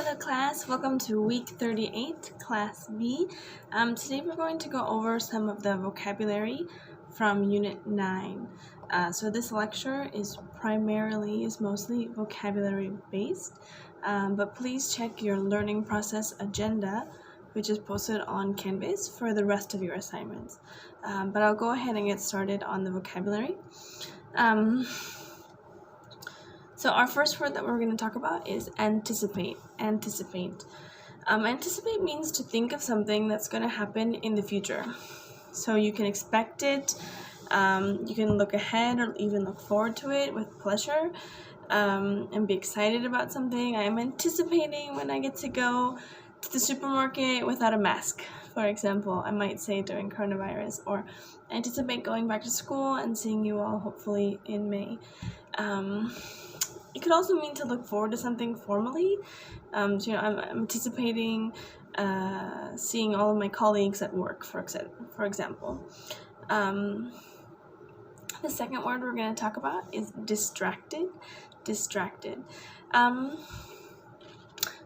Hello class, welcome to week 38, class B. Today we're going to go over some of the vocabulary from unit 9. So this lecture is mostly vocabulary based, but please check your learning process agenda, which is posted on Canvas for the rest of your assignments. But I'll go ahead and get started on the vocabulary. So our first word that we're going to talk about is anticipate. Anticipate means to think of something that's going to happen in the future. So you can expect it, you can look ahead or even look forward to it with pleasure, and be excited about something. I'm anticipating when I get to go to the supermarket without a mask, for example, I might say during coronavirus, or anticipate going back to school and seeing you all hopefully in May. It could also mean to look forward to something formally. I'm anticipating seeing all of my colleagues at work, for example. The second word we're going to talk about is distracted. Distracted.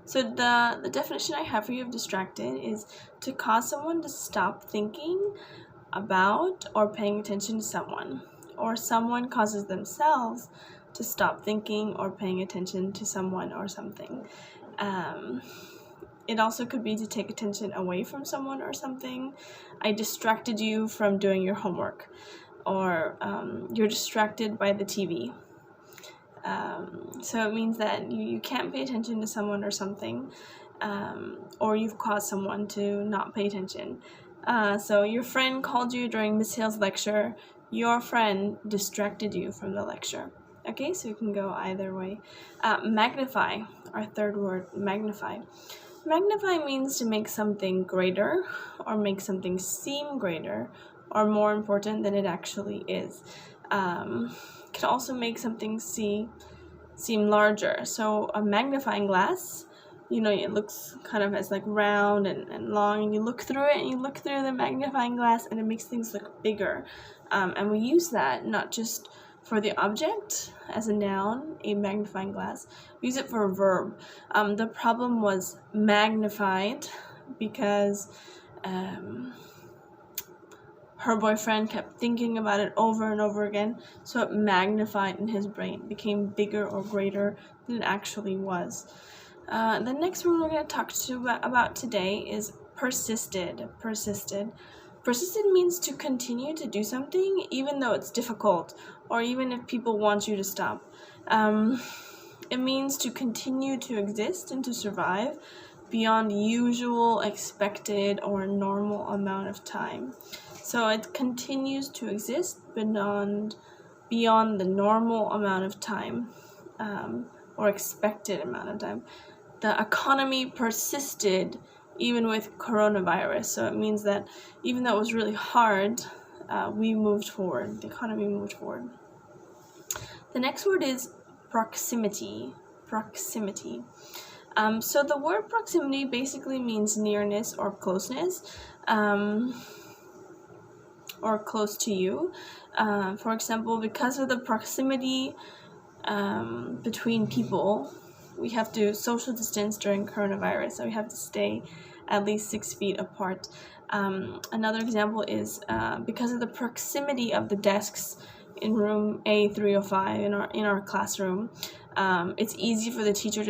So the definition I have for you of distracted is to cause someone to stop thinking about or paying attention to someone, or someone causes themselves to stop thinking or paying attention to someone or something. It also could be to take attention away from someone or something. I distracted you from doing your homework, or you're distracted by the TV. So it means that you can't pay attention to someone or something, or you've caused someone to not pay attention. So your friend called you during Miss Hill's lecture. Your friend distracted you from the lecture. Okay, so you can go either way. Magnify, our third word, magnify. Magnify means to make something greater, or make something seem greater or more important than it actually is. Can also make something seem larger. So a magnifying glass, it looks kind of as like round and long, and you look through it and you look through the magnifying glass and it makes things look bigger. And we use that not just for the object as a noun, a magnifying glass. We use it for a verb. The problem was magnified because her boyfriend kept thinking about it over and over again, so it magnified in his brain, became bigger or greater than it actually was. The next one we're going to talk about today is persisted. Persisted means to continue to do something even though it's difficult, or even if people want you to stop. It means to continue to exist and to survive beyond usual, expected, or normal amount of time. So it continues to exist beyond the normal amount of time, or expected amount of time. The economy persisted even with coronavirus. So it means that even though it was really hard, we moved forward. The economy moved forward. The next word is proximity. Proximity. So the word proximity basically means nearness or closeness, or close to you. For example, because of the proximity between people, we have to social distance during coronavirus, so we have to stay at least 6 feet apart. Another example is because of the proximity of the desks in room A305 in our classroom, it's easy for the teacher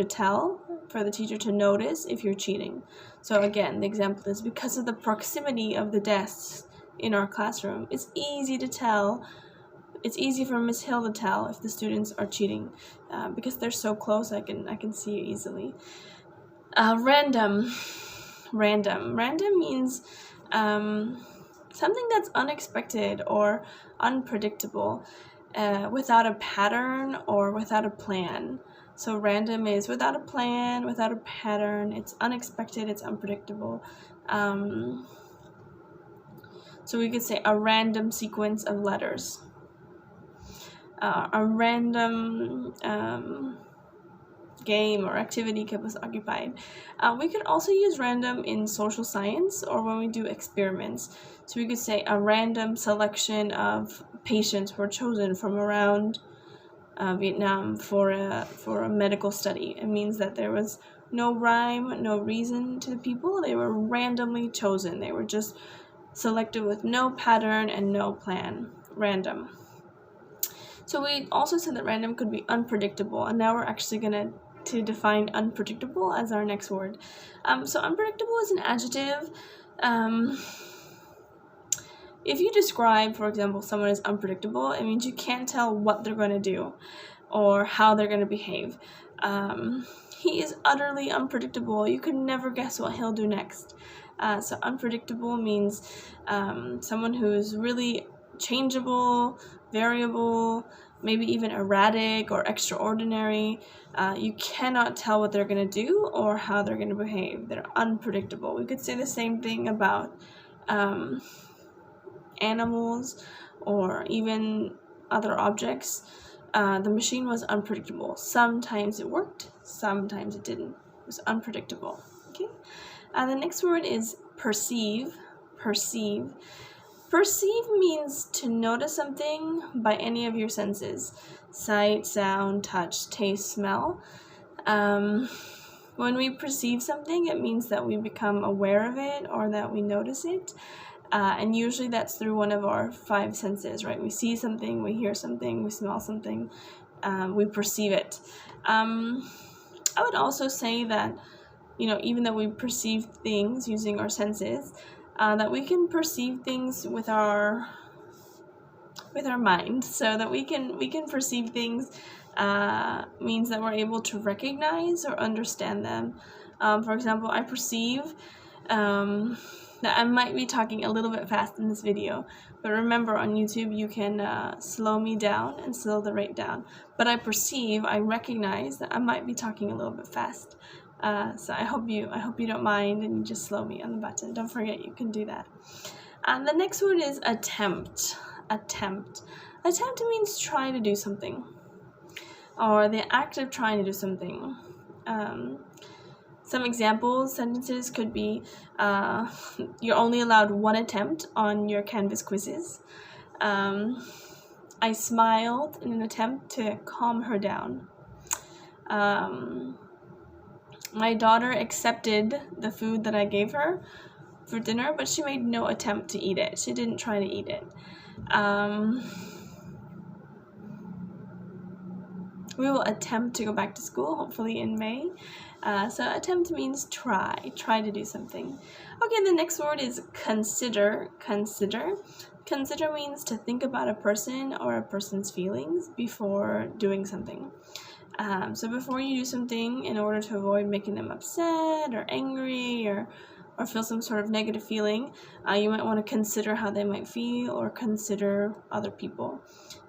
to notice if you're cheating. So again, the example is because of the proximity of the desks in our classroom, it's easy to tell. It's easy for Miss Hill to tell if the students are cheating, because they're so close. I can see it easily. Random means something that's unexpected or unpredictable, without a pattern or without a plan. So random is without a plan, without a pattern. It's unexpected. It's unpredictable. So we could say a random sequence of letters. A random game or activity kept us occupied. We could also use random in social science or when we do experiments. So we could say a random selection of patients were chosen from around Vietnam for a medical study. It means that there was no rhyme, no reason to the people. They were randomly chosen. They were just selected with no pattern and no plan. Random. So we also said that random could be unpredictable, and now we're actually going to define unpredictable as our next word. So unpredictable is an adjective. If you describe, for example, someone as unpredictable, it means you can't tell what they're going to do or how they're going to behave. He is utterly unpredictable. You could never guess what he'll do next. So unpredictable means someone who's really changeable, variable, maybe even erratic or extraordinary. You cannot tell what they're going to do or how they're going to behave. They're unpredictable. We could say the same thing about animals or even other objects. The machine was unpredictable. Sometimes it worked, sometimes it didn't. It was unpredictable. Okay. The next word is perceive. Perceive. Perceive means to notice something by any of your senses: sight, sound, touch, taste, smell. When we perceive something, it means that we become aware of it or that we notice it. And usually that's through one of our 5 senses, right? We see something, we hear something, we smell something, we perceive it. I would also say that, even though we perceive things using our senses, that we can perceive things with our mind, so that we can perceive things means that we're able to recognize or understand them. For example, I perceive that I might be talking a little bit fast in this video, but remember, on YouTube you can slow me down and slow the rate down. But I recognize that I might be talking a little bit fast. So I hope you don't mind and you just slow me on the button. Don't forget, you can do that. And the next word is attempt. Attempt. Attempt means try to do something, or the act of trying to do something. Some examples, sentences could be, you're only allowed 1 attempt on your Canvas quizzes. I smiled in an attempt to calm her down. My daughter accepted the food that I gave her for dinner, but she made no attempt to eat it. She didn't try to eat it. We will attempt to go back to school, hopefully in May. So attempt means try to do something. Okay, the next word is consider. Consider. Consider means to think about a person or a person's feelings before doing something. So before you do something, in order to avoid making them upset or angry or feel some sort of negative feeling, you might want to consider how they might feel, or consider other people.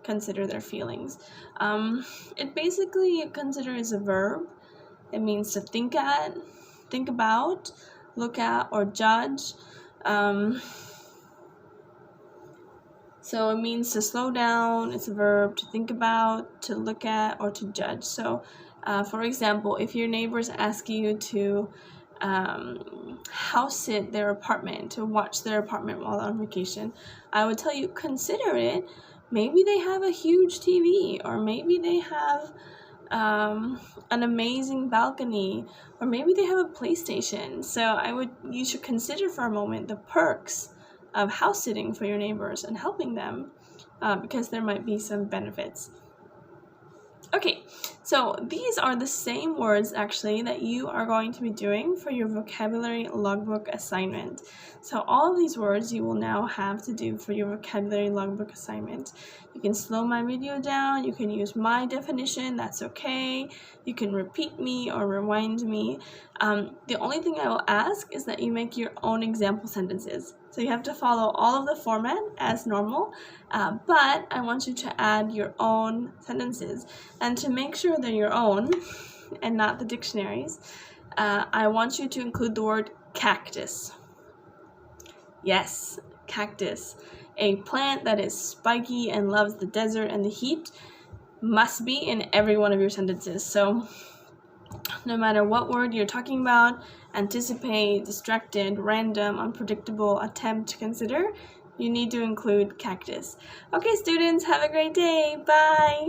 Consider their feelings. Consider is a verb. It means to think about, look at, or judge. So it means to slow down. It's a verb. To think about, to look at, or to judge. So, for example, if your neighbors ask you to house sit their apartment, to watch their apartment while on vacation, I would tell you, consider it. Maybe they have a huge TV, or maybe they have an amazing balcony, or maybe they have a PlayStation. So you should consider for a moment the perks of house sitting for your neighbors and helping them, because there might be some benefits. Okay, so these are the same words actually that you are going to be doing for your vocabulary logbook assignment. So all of these words you will now have to do for your vocabulary logbook assignment. You can slow my video down, you can use my definition, that's okay. You can repeat me or rewind me. The only thing I will ask is that you make your own example sentences. So you have to follow all of the format as normal, but I want you to add your own sentences. And to make sure they're your own and not the dictionaries, I want you to include the word cactus. Yes, cactus. A plant that is spiky and loves the desert and the heat must be in every one of your sentences. So no matter what word you're talking about, anticipate, distracted, random, unpredictable, attempt, consider, you need to include cactus. Okay, students, have a great day. Bye.